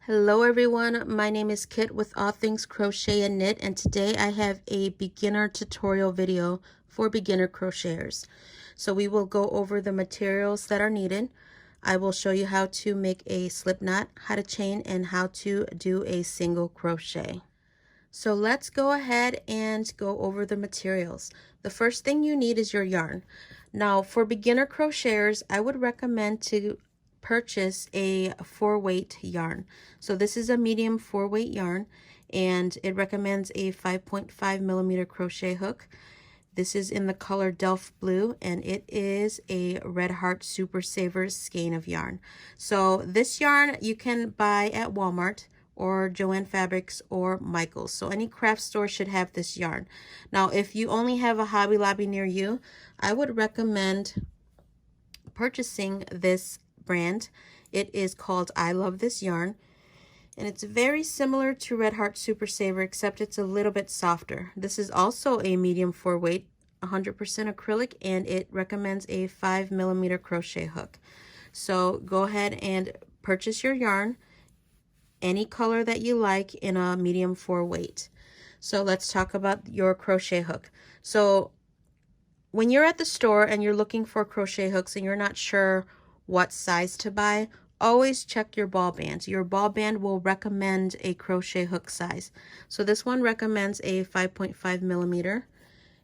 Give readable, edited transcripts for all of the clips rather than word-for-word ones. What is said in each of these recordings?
Hello everyone, my name is Kit with All Things Crochet and Knit, and today I have a beginner tutorial video for beginner crocheters. So we will go over the materials that are needed. I will show you how to make a slip knot, how to chain, and how to do a single crochet. So let's go ahead and go over the materials. The first thing you need is your yarn. Now for beginner crocheters, I would recommend to purchase a 4-weight yarn. So this is a medium 4-weight yarn, and it recommends a 5.5 millimeter crochet hook. This is in the color Delft Blue, and it is a Red Heart Super Savers skein of yarn. So this yarn you can buy at Walmart or Joann Fabrics or Michaels. So any craft store should have this yarn. Now, if you only have a Hobby Lobby near you, I would recommend purchasing this brand. It is called I Love This Yarn, and it's very similar to Red Heart Super Saver, except it's a little bit softer. This is also a medium 4-weight, 100% acrylic, and it recommends a 5 millimeter crochet hook. So go ahead and purchase your yarn, any color that you like, in a medium 4-weight. So let's talk about your crochet hook. So when you're at the store and you're looking for crochet hooks and you're not sure what size to buy, always check your ball band. Your ball band will recommend a crochet hook size. So this one recommends a 5.5 millimeter,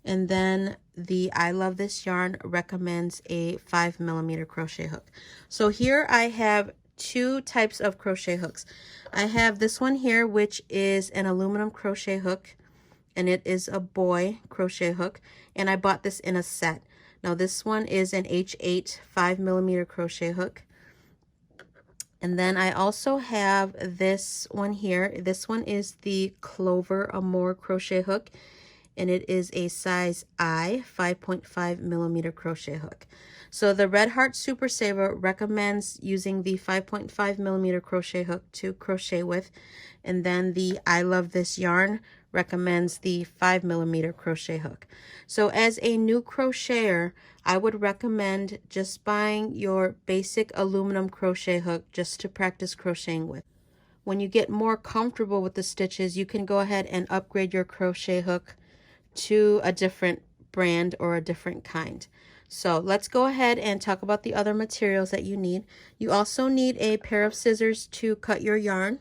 and then the I Love This Yarn recommends a 5 millimeter crochet hook. So here I have two types of crochet hooks. I have this one here, which is an aluminum crochet hook, and it is a boy crochet hook, and I bought this in a set. Now this one is an H8 5 millimeter crochet hook. And then I also have this one here. This one is the Clover Amour crochet hook, and it is a size I 5.5 millimeter crochet hook. So the Red Heart Super Saver recommends using the 5.5 millimeter crochet hook to crochet with, and then the I Love This Yarn recommends the 5 millimeter crochet hook. So as a new crocheter, I would recommend just buying your basic aluminum crochet hook just to practice crocheting with. When you get more comfortable with the stitches, you can go ahead and upgrade your crochet hook to a different brand or a different kind. So let's go ahead and talk about the other materials that you need. You also need a pair of scissors to cut your yarn,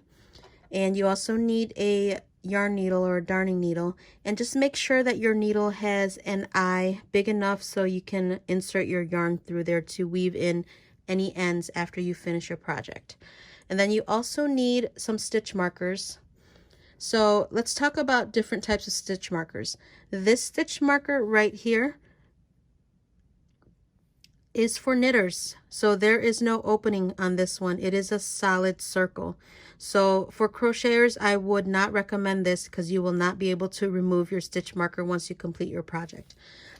and you also need a yarn needle or a darning needle, and just make sure that your needle has an eye big enough so you can insert your yarn through there to weave in any ends after you finish your project. And then you also need some stitch markers. So let's talk about different types of stitch markers. This stitch marker right here is for knitters. So there is no opening on this one. It is a solid circle. So for crocheters, I would not recommend this because you will not be able to remove your stitch marker once you complete your project.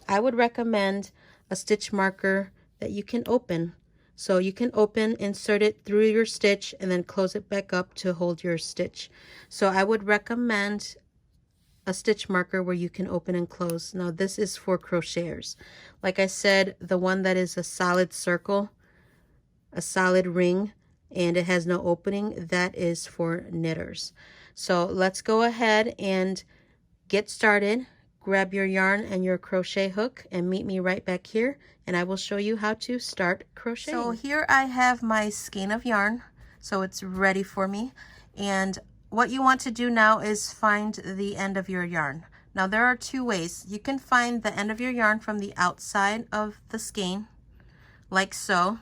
I would recommend a stitch marker that you can open. So you can open, insert it through your stitch, and then close it back up to hold your stitch. So I would recommend a stitch marker where you can open and close. Now this is for crocheters. Like I said, the one that is a solid circle, a solid ring, and it has no opening, that is for knitters. So let's go ahead and get started. Grab your yarn and your crochet hook and meet me right back here, and I will show you how to start crocheting. So here I have my skein of yarn, so it's ready for me. And what you want to do now is find the end of your yarn. Now there are two ways. You can find the end of your yarn from the outside of the skein, like so,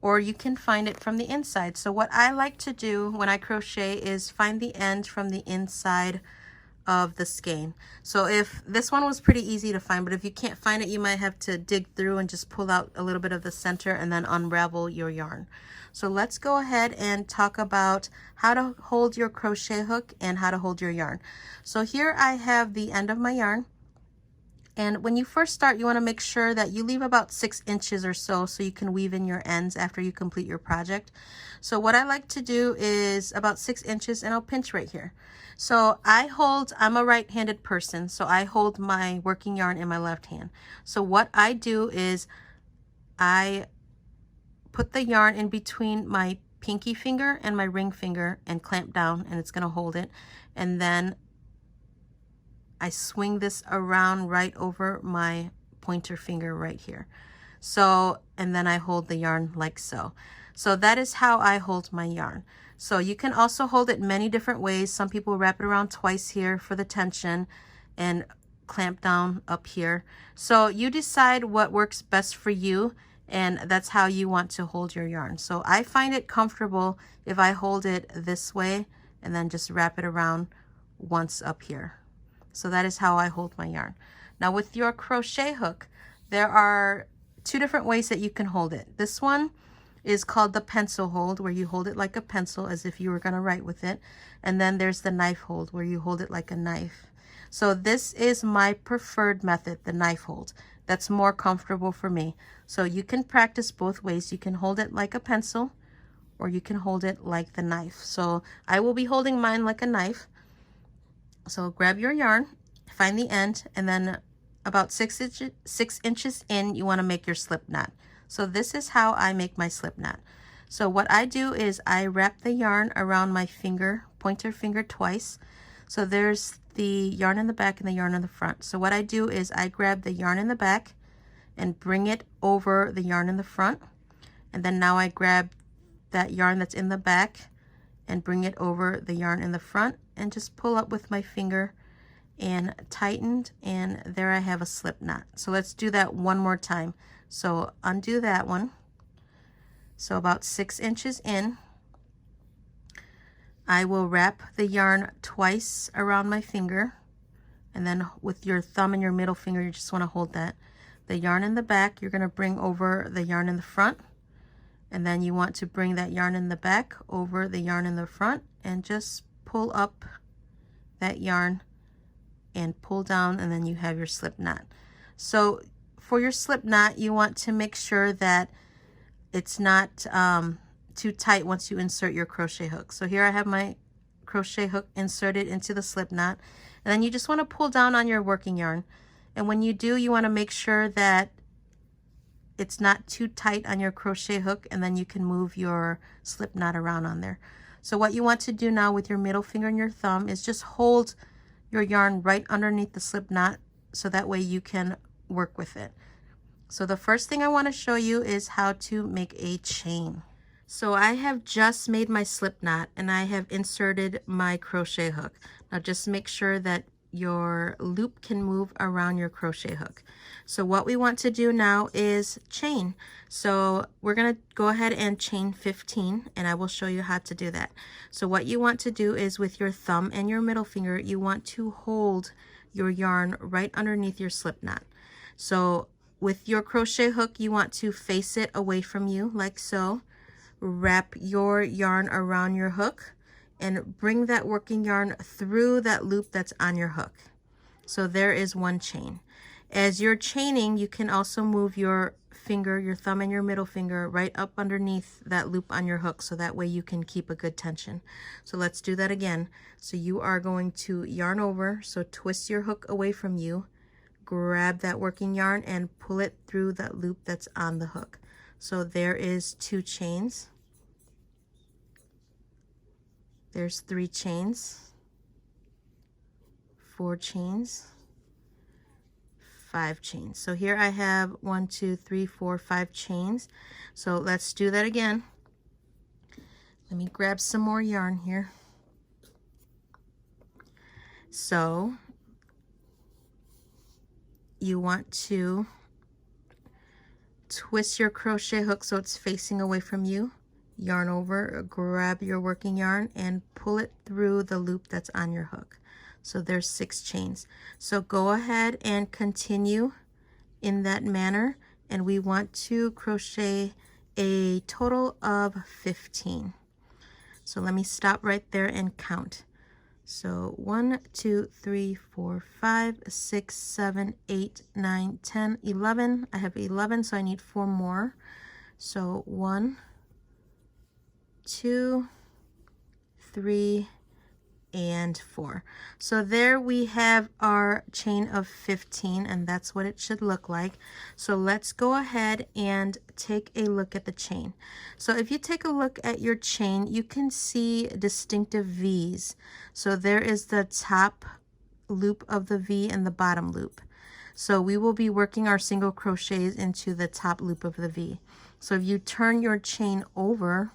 or you can find it from the inside. So what I like to do when I crochet is find the end from the inside of the skein. So if this one was pretty easy to find, but if you can't find it, you might have to dig through and just pull out a little bit of the center and then unravel your yarn. So let's go ahead and talk about how to hold your crochet hook and how to hold your yarn. So here I have the end of my yarn, and when you first start, you want to make sure that you leave about 6 inches or so you can weave in your ends after you complete your project. So what I like to do is about 6 inches, and I'll pinch right here. So I'm a right-handed person, so I hold my working yarn in my left hand. So what I do is I put the yarn in between my pinky finger and my ring finger and clamp down, and it's going to hold it. And then I swing this around right over my pointer finger right here. So, and then I hold the yarn like so. So that is how I hold my yarn. So you can also hold it many different ways. Some people wrap it around twice here for the tension and clamp down up here. So you decide what works best for you, and that's how you want to hold your yarn. So I find it comfortable if I hold it this way and then just wrap it around once up here. So that is how I hold my yarn. Now with your crochet hook, there are two different ways that you can hold it. This one is called the pencil hold, where you hold it like a pencil as if you were going to write with it. And then there's the knife hold, where you hold it like a knife. So this is my preferred method, the knife hold. That's more comfortable for me. So you can practice both ways. You can hold it like a pencil, or you can hold it like the knife. So I will be holding mine like a knife. So grab your yarn, find the end, and then about 6 inches in, you want to make your slip knot. So this is how I make my slip knot. So what I do is I wrap the yarn around my finger, pointer finger twice. So there's the yarn in the back and the yarn in the front. So what I do is I grab the yarn in the back and bring it over the yarn in the front. And then now I grab that yarn that's in the back and bring it over the yarn in the front and just pull up with my finger and tightened, and there I have a slip knot. So let's do that one more time. So undo that one. So about 6 inches in, I will wrap the yarn twice around my finger, and then with your thumb and your middle finger, you just want to hold that. The yarn in the back, you're going to bring over the yarn in the front, and then you want to bring that yarn in the back over the yarn in the front and just pull up that yarn and pull down, and then you have your slip knot. So for your slip knot, you want to make sure that it's not too tight once you insert your crochet hook. So here I have my crochet hook inserted into the slip knot, and then you just want to pull down on your working yarn. And when you do, you want to make sure that it's not too tight on your crochet hook, and then you can move your slip knot around on there. So what you want to do now with your middle finger and your thumb is just hold your yarn right underneath the slip knot, so that way you can work with it. So the first thing I want to show you is how to make a chain. So I have just made my slip knot and I have inserted my crochet hook. Now just make sure that your loop can move around your crochet hook. So what we want to do now is chain. So we're going to go ahead and chain 15, and I will show you how to do that. So what you want to do is with your thumb and your middle finger, you want to hold your yarn right underneath your slip knot. So with your crochet hook, you want to face it away from you like so. Wrap your yarn around your hook and bring that working yarn through that loop that's on your hook. So there is one chain. As you're chaining, you can also move your finger, your thumb and your middle finger right up underneath that loop on your hook, so that way you can keep a good tension. So let's do that again. So you are going to yarn over, so twist your hook away from you, grab that working yarn and pull it through that loop that's on the hook. So there is 2 chains. There's 3 chains, 4 chains, 5 chains. So here I have 1, 2, 3, 4, 5 chains. So let's do that again. Let me grab some more yarn here. So you want to twist your crochet hook so it's facing away from you. Yarn over, grab your working yarn and pull it through the loop that's on your hook. So there's 6 chains. So go ahead and continue in that manner, and we want to crochet a total of 15. So let me stop right there and count. So 1, 2, 3, 4, 5, 6, 7, 8, 9, 10, 11. I have 11, so I need 4 more. So 1, 2, 3, and 4. So there we have our chain of 15, and that's what it should look like. So let's go ahead and take a look at the chain. So if you take a look at your chain, you can see distinctive V's. So there is the top loop of the V and the bottom loop. So we will be working our single crochets into the top loop of the V. So if you turn your chain over,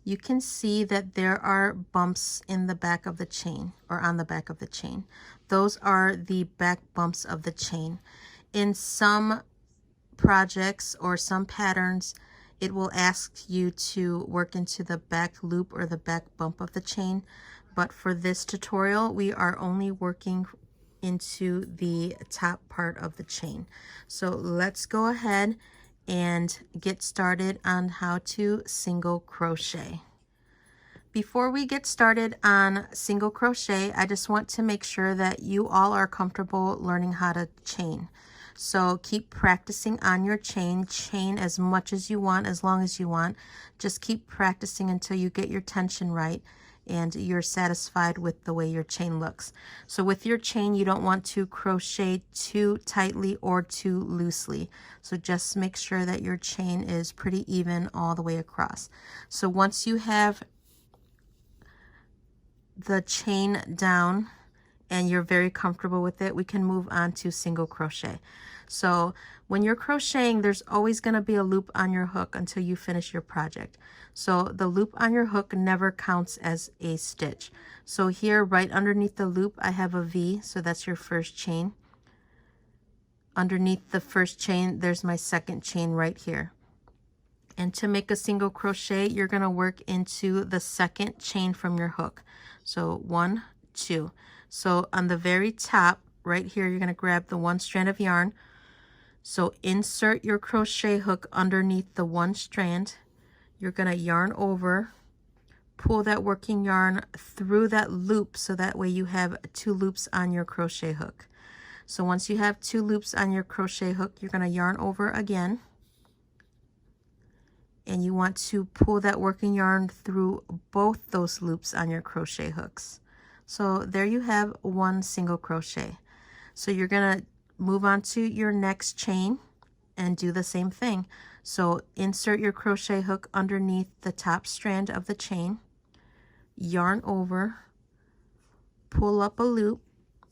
you can see that there are bumps in the back of the chain, or on the back of the chain. Those are the back bumps of the chain. In some projects or some patterns, it will ask you to work into the back loop or the back bump of the chain. But for this tutorial, we are only working into the top part of the chain. So let's go ahead and get started on how to single crochet. Before we get started on single crochet, I just want to make sure that you all are comfortable learning how to chain. So keep practicing on your chain. Chain as much as you want, as long as you want. Just keep practicing until you get your tension right and you're satisfied with the way your chain looks. So with your chain, you don't want to crochet too tightly or too loosely. So just make sure that your chain is pretty even all the way across. So once you have the chain down and you're very comfortable with it, we can move on to single crochet. So when you're crocheting, there's always going to be a loop on your hook until you finish your project. So the loop on your hook never counts as a stitch. So here right underneath the loop, I have a V, so that's your first chain. Underneath the first chain, there's my second chain right here. And to make a single crochet, you're going to work into the second chain from your hook. So 1, 2. So on the very top right here, you're going to grab the one strand of yarn. So insert your crochet hook underneath the one strand. You're going to yarn over, pull that working yarn through that loop, so that way you have 2 loops on your crochet hook. So once you have 2 loops on your crochet hook, you're going to yarn over again. And you want to pull that working yarn through both those loops on your crochet hooks. So there you have one single crochet. So you're going to move on to your next chain and do the same thing. So insert your crochet hook underneath the top strand of the chain, yarn over, pull up a loop,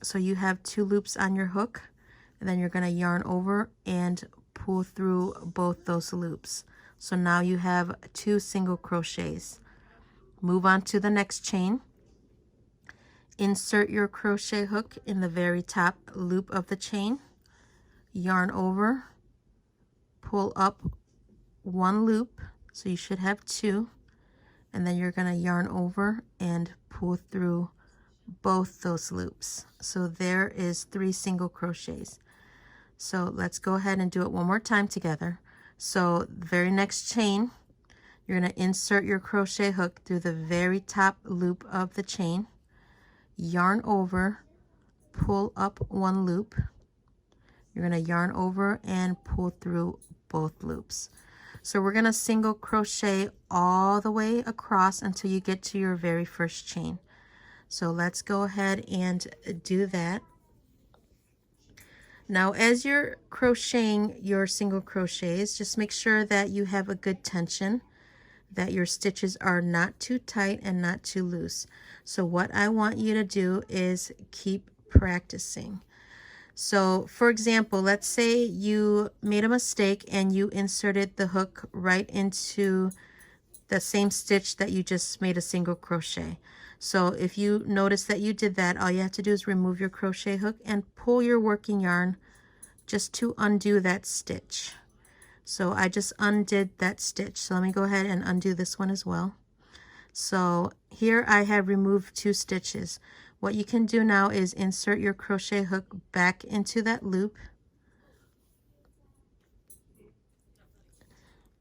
so you have 2 loops on your hook, and then you're going to yarn over and pull through both those loops. So now you have 2 single crochets. Move on to the next chain. Insert your crochet hook in the very top loop of the chain, yarn over, pull up 1 loop, so you should have 2, and then you're going to yarn over and pull through both those loops. So there is 3 single crochets. So let's go ahead and do it one more time together. So the very next chain, you're going to insert your crochet hook through the very top loop of the chain, yarn over, pull up 1 loop, you're going to yarn over and pull through both loops. So we're going to single crochet all the way across until you get to your very first chain. So let's go ahead and do that. Now as you're crocheting your single crochets, just make sure that you have a good tension, that your stitches are not too tight and not too loose. So what I want you to do is keep practicing. So for example, let's say you made a mistake and you inserted the hook right into the same stitch that you just made a single crochet. So if you notice that you did that, all you have to do is remove your crochet hook and pull your working yarn just to undo that stitch. So I just undid that stitch. So let me go ahead and undo this one as well. So here I have removed 2 stitches. What you can do now is insert your crochet hook back into that loop,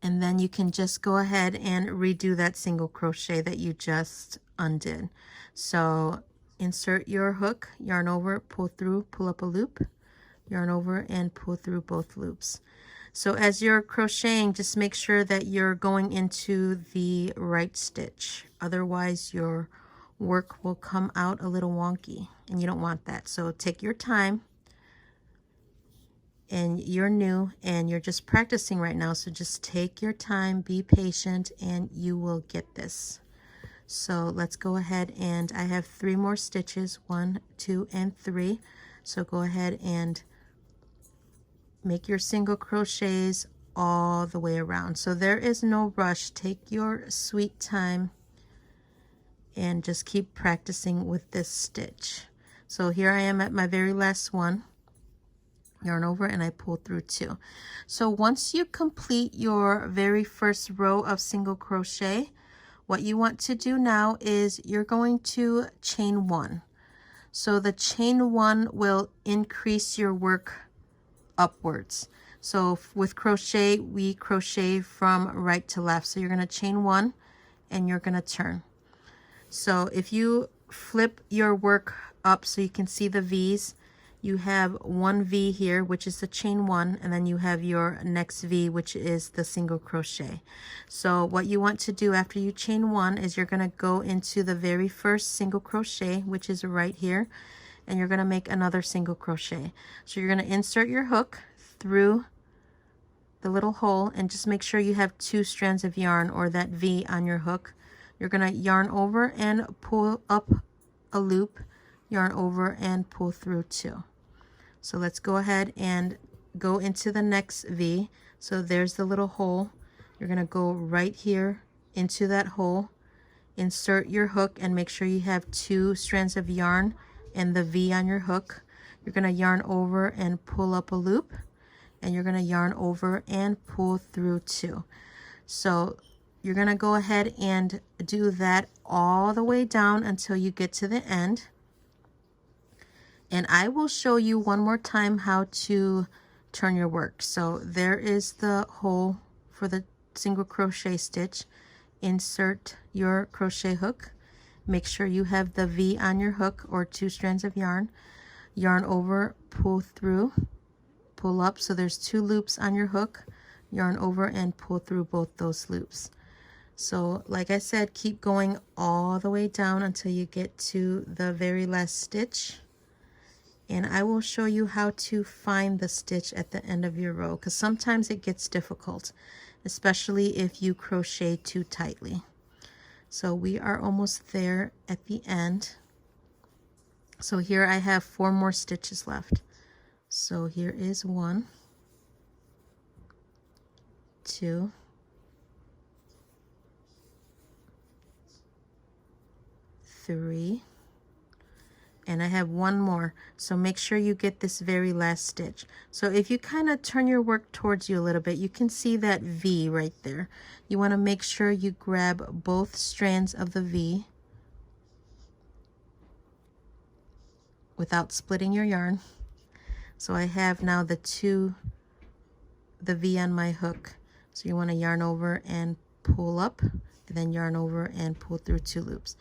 and then you can just go ahead and redo that single crochet that you just undid. So insert your hook, yarn over, pull through, pull up a loop, yarn over and pull through both loops. So as you're crocheting, just make sure that you're going into the right stitch. Otherwise, your work will come out a little wonky, and you don't want that. So take your time, and you're new and you're just practicing right now, so just take your time, be patient, and you will get this. So let's go ahead, and I have 3 more stitches, 1, 2, and 3. So go ahead and make your single crochets all the way around. So there is no rush. Take your sweet time and just keep practicing with this stitch. So here I am at my very last one. Yarn over and I pull through 2. So once you complete your very first row of single crochet, what you want to do now is you're going to chain 1. So the chain 1 will increase your work upwards. So with crochet, we crochet from right to left. So you're going to chain 1 and you're going to turn. So if you flip your work up so you can see the V's, you have 1 V here, which is the chain 1, and then you have your next V, which is the single crochet. So what you want to do after you chain 1 is you're going to go into the very first single crochet, which is right here, and you're going to make another single crochet. So you're going to insert your hook through the little hole, and just make sure you have 2 strands of yarn or that V on your hook. You're going to yarn over and pull up a loop, yarn over and pull through 2. So let's go ahead and go into the next V. So there's the little hole. You're going to go right here into that hole, insert your hook, and make sure you have 2 strands of yarn and the V on your hook. You're going to yarn over and pull up a loop, and you're going to yarn over and pull through 2. So you're going to go ahead and do that all the way down until you get to the end. And I will show you one more time how to turn your work. So there is the hole for the single crochet stitch. Insert your crochet hook. Make sure you have the V on your hook or 2 strands of yarn. Yarn over, pull through, pull up. So there's 2 loops on your hook. Yarn over and pull through both those loops. So like I said, keep going all the way down until you get to the very last stitch. And I will show you how to find the stitch at the end of your row, because sometimes it gets difficult, especially if you crochet too tightly. So we are almost there at the end. So here I have 4 more stitches left. So here is 1, 2, 3, and I have 1 more. So make sure you get this very last stitch. So if you kind of turn your work towards you a little bit, you can see that V right there. You want to make sure you grab both strands of the V without splitting your yarn. So I have now the V on my hook. So you want to yarn over and pull up, and then yarn over and pull through 2 loops.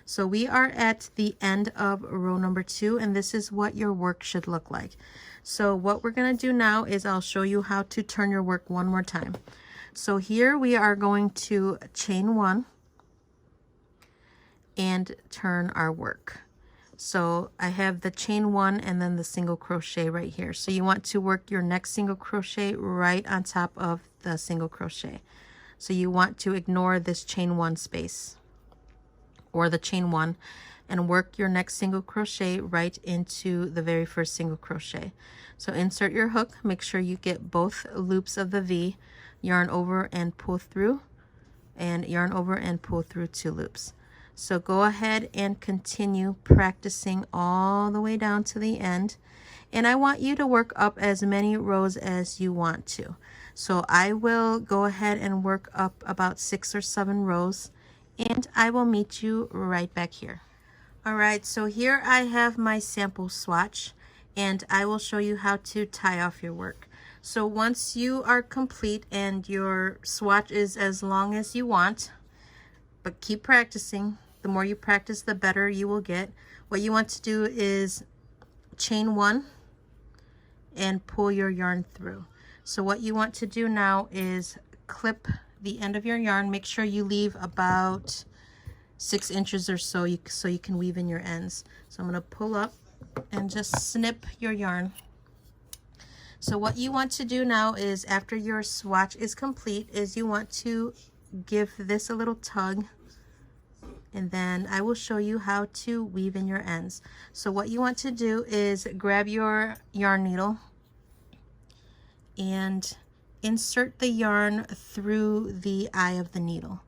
So we are at the end of row number 2, and this is what your work should look like. So what we're going to do now is I'll show you how to turn your work one more time. So here we are going to chain 1 and turn our work. So I have the chain 1 and then the single crochet right here. So you want to work your next single crochet right on top of the single crochet. So you want to ignore this chain 1 space or the chain 1 and work your next single crochet right into the very first single crochet. So insert your hook, make sure you get both loops of the V, yarn over and pull through, and yarn over and pull through 2 loops. So go ahead and continue practicing all the way down to the end. And I want you to work up as many rows as you want to. So I will go ahead and work up about 6 or 7 rows, and I will meet you right back here. All right, so here I have my sample swatch, and I will show you how to tie off your work. So once you are complete and your swatch is as long as you want, but keep practicing. The more you practice, the better you will get. What you want to do is chain 1 and pull your yarn through. So what you want to do now is clip the end of your yarn. Make sure you leave about 6 inches or so, so you can weave in your ends. So I'm going to pull up and just snip your yarn. So what you want to do now is, after your swatch is complete, is you want to give this a little tug, and then I will show you how to weave in your ends. So what you want to do is grab your yarn needle and insert the yarn through the eye of the needle.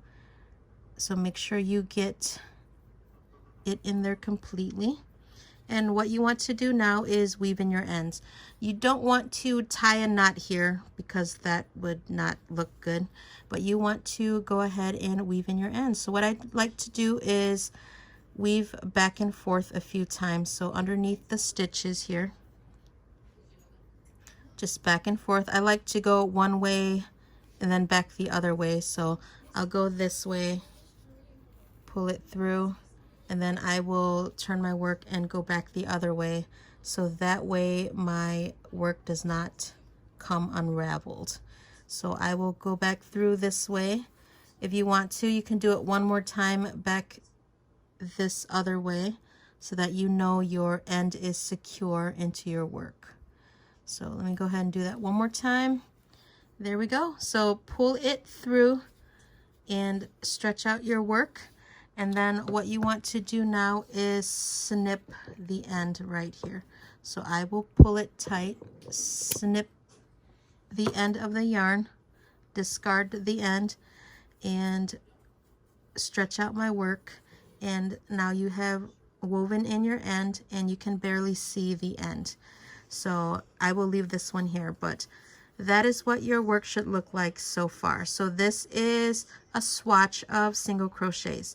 So make sure you get it in there completely. And what you want to do now is weave in your ends. You don't want to tie a knot here because that would not look good, but you want to go ahead and weave in your ends. So what I'd like to do is weave back and forth a few times. So underneath the stitches here, just back and forth. I like to go one way and then back the other way. So I'll go this way, pull it through, and then I will turn my work and go back the other way, so that way my work does not come unraveled. So I will go back through this way. If you want to, you can do it one more time back this other way, so that you know your end is secure into your work. So let me go ahead and do that one more time. There we go. So pull it through and stretch out your work. And then what you want to do now is snip the end right here. So I will pull it tight, snip the end of the yarn, discard the end, and stretch out my work. And now you have woven in your end, and you can barely see the end. So I will leave this one here, but that is what your work should look like so far. So this is a swatch of single crochets.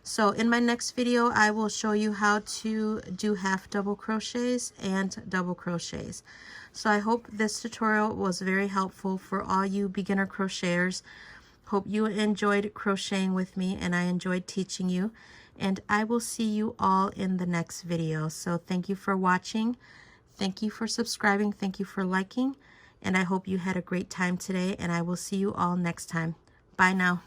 So in my next video, I will show you how to do half double crochets and double crochets. So I hope this tutorial was very helpful for all you beginner crocheters. Hope you enjoyed crocheting with me, and I enjoyed teaching you. And I will see you all in the next video. So thank you for watching. Thank you for subscribing. Thank you for liking. And I hope you had a great time today, and I will see you all next time. Bye now.